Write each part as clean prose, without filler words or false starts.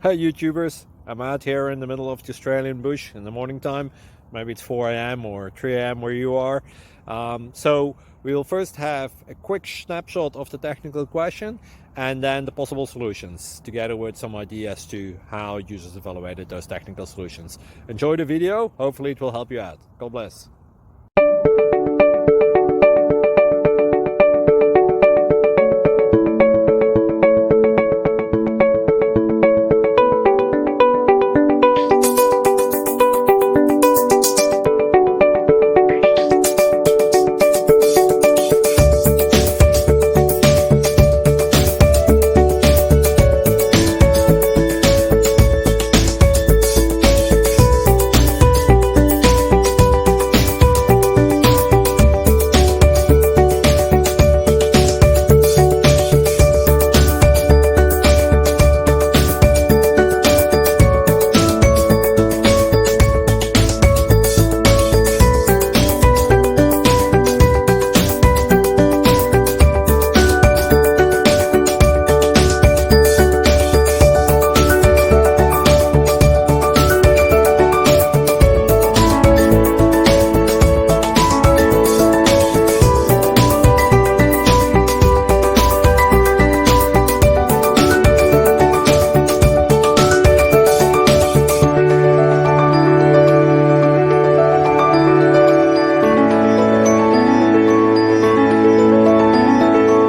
Hey YouTubers, I'm out here in the middle of the Australian bush in the morning time. Maybe it's 4 a.m. or 3 a.m. where you are. So we'll first have a quick snapshot of the technical question and then the possible solutions, together with some ideas to how users evaluated those technical solutions. Enjoy the video, hopefully it will help you out. God bless.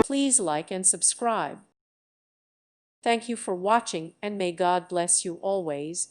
Please like and subscribe. Thank you for watching, and may God bless you always.